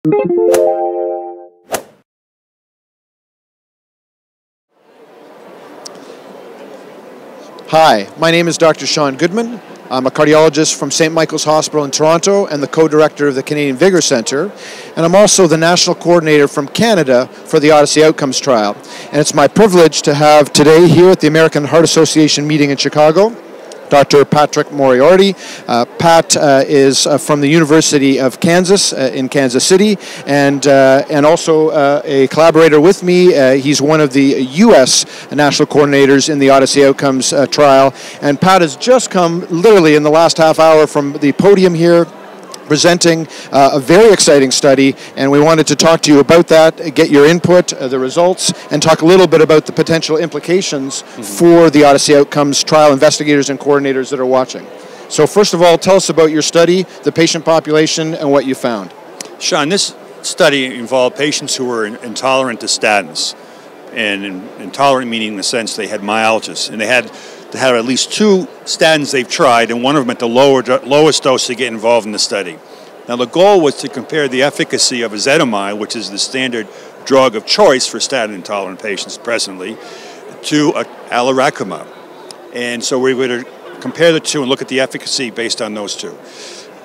Hi, my name is Dr. Shaun Goodman. I'm a cardiologist from St. Michael's Hospital in Toronto and the co-director of the Canadian Vigor Centre. And I'm also the national coordinator from Canada for the Odyssey Outcomes trial. And it's my privilege to have today here at the American Heart Association meeting in Chicago, Dr. Patrick Moriarty. Pat is from the University of Kansas in Kansas City, and also a collaborator with me. He's one of the U.S. national coordinators in the Odyssey Outcomes trial. And Pat has just come literally in the last half hour from the podium here, presenting a very exciting study, and we wanted to talk to you about that, get your input, the results, and talk a little bit about the potential implications for the Odyssey Outcomes trial investigators and coordinators that are watching. So first of all, tell us about your study, the patient population, and what you found. Shaun, this study involved patients who were intolerant to statins, and intolerant meaning in the sense they had myalgias, and they had at least 2 statins they've tried, and one of them at the lowest dose to get involved in the study. Now the goal was to compare the efficacy of ezetimibe, which is the standard drug of choice for statin-intolerant patients presently, to alirocumab. And so we were to compare the two and look at the efficacy based on those 2.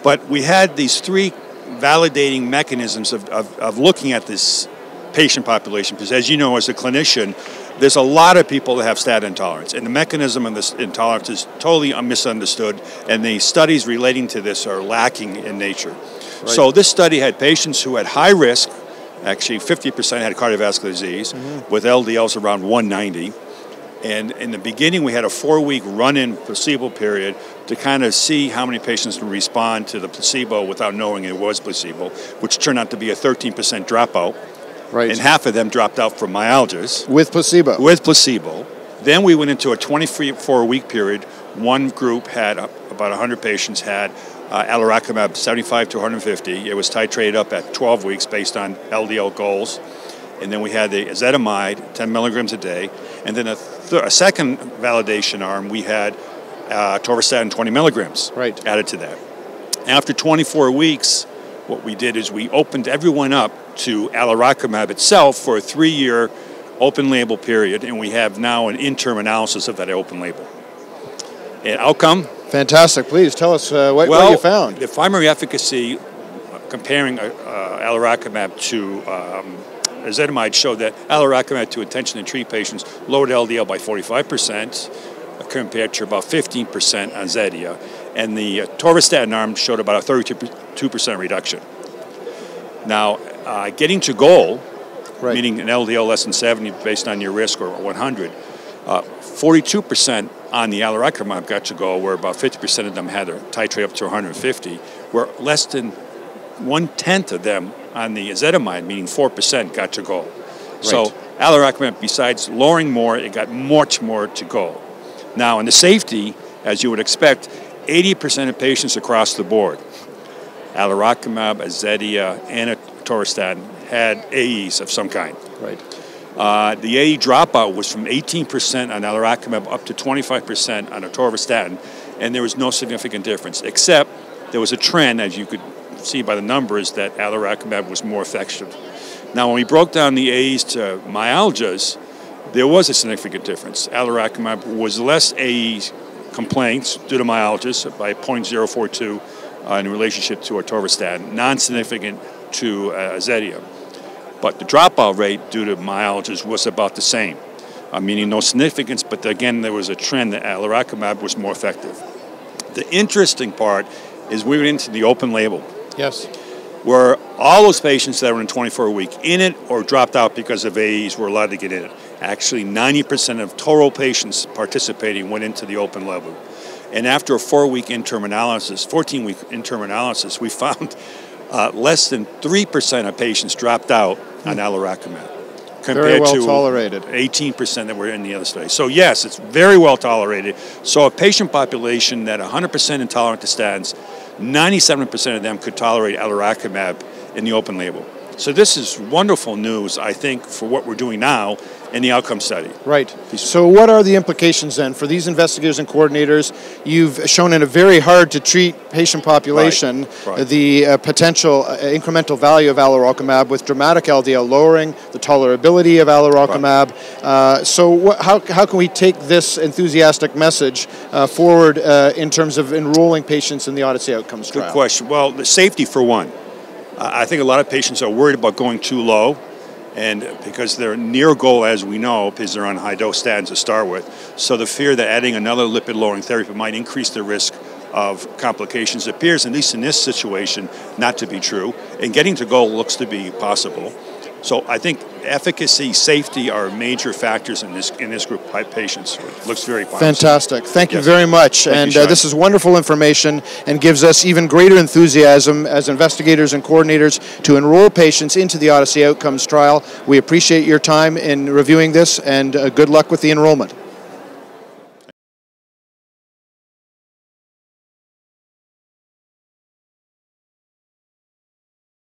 But we had these 3 validating mechanisms of looking at this patient population, because as you know, as a clinician, there's a lot of people that have statin intolerance, and the mechanism of this intolerance is totally misunderstood, and the studies relating to this are lacking in nature. Right. So this study had patients who had high risk, actually 50% had cardiovascular disease, with LDLs around 190, and in the beginning we had a 4-week run-in placebo period to kind of see how many patients would respond to the placebo without knowing it was placebo, which turned out to be a 13% dropout. Right. And half of them dropped out from myalgias. With placebo? With placebo. Then we went into a 24-week period. One group had, about 100 patients had alirocumab 75 to 150. It was titrated up at 12 weeks based on LDL goals. And then we had the ezetimibe, 10 milligrams a day. And then a second validation arm, we had atorvastatin 20 milligrams added to that. After 24 weeks, what we did is we opened everyone up to alirocumab itself for a 3-year open label period, and we have now an interim analysis of that open label. And outcome? Fantastic. Please tell us what you found. The primary efficacy comparing alirocumab to ezetimibe showed that alirocumab to intention to treat patients lowered LDL by 45% compared to about 15% on Zetia, and the atorvastatin arm showed about a 32% reduction. Now, getting to goal, meaning an LDL less than 70 based on your risk or 100, 42% on the alirocumab got to goal, where about 50% of them had to titrate up to 150, where less than 1/10 of them on the ezetimibe, meaning 4%, got to goal. So alirocumab, besides lowering more, it got much more to goal. Now, in the safety, as you would expect, 80% of patients across the board, alirocumab, Zetia, and atorvastatin, had AEs of some kind. The AE dropout was from 18% on alirocumab up to 25% on atorvastatin, and there was no significant difference, except there was a trend, as you could see by the numbers, that alirocumab was more effective. Now, when we broke down the AEs to myalgias, there was a significant difference. Alirocumab was less AE complaints due to myalgias by 0.042 in relationship to atorvastatin, non-significant to Zetia. But the dropout rate due to myalgias was about the same, meaning no significance, but again, there was a trend that alirocumab was more effective. The interesting part is we went into the open label. Yes. Where all those patients that were in 24-week in it or dropped out because of AEs were allowed to get in it. Actually, 90% of total patients participating went into the open label. And after a 4-week interim analysis, 14-week interim analysis, we found less than 3% of patients dropped out on alirocumab, compared to tolerated. 18% that were in the other study. So yes, it's very well tolerated. So a patient population that 100% intolerant to statins, 97% of them could tolerate alirocumab in the open label. So this is wonderful news, I think, for what we're doing now in the outcome study. Right. So what are the implications then for these investigators and coordinators? You've shown in a very hard-to-treat patient population the potential incremental value of alirocumab with dramatic LDL lowering, the tolerability of alirocumab. So how can we take this enthusiastic message forward in terms of enrolling patients in the Odyssey Outcomes trial? Good question. Well, the safety for one. I think a lot of patients are worried about going too low, and because they're near goal, as we know, because they're on high-dose statins to start with. So the fear that adding another lipid-lowering therapy might increase the risk of complications appears, at least in this situation, not to be true. And getting to goal looks to be possible. So I think efficacy, safety are major factors in this group of patients. It looks very promising. Fantastic. Thank you very much. Thank you, this is wonderful information and gives us even greater enthusiasm as investigators and coordinators to enroll patients into the Odyssey Outcomes trial. We appreciate your time in reviewing this, and good luck with the enrollment.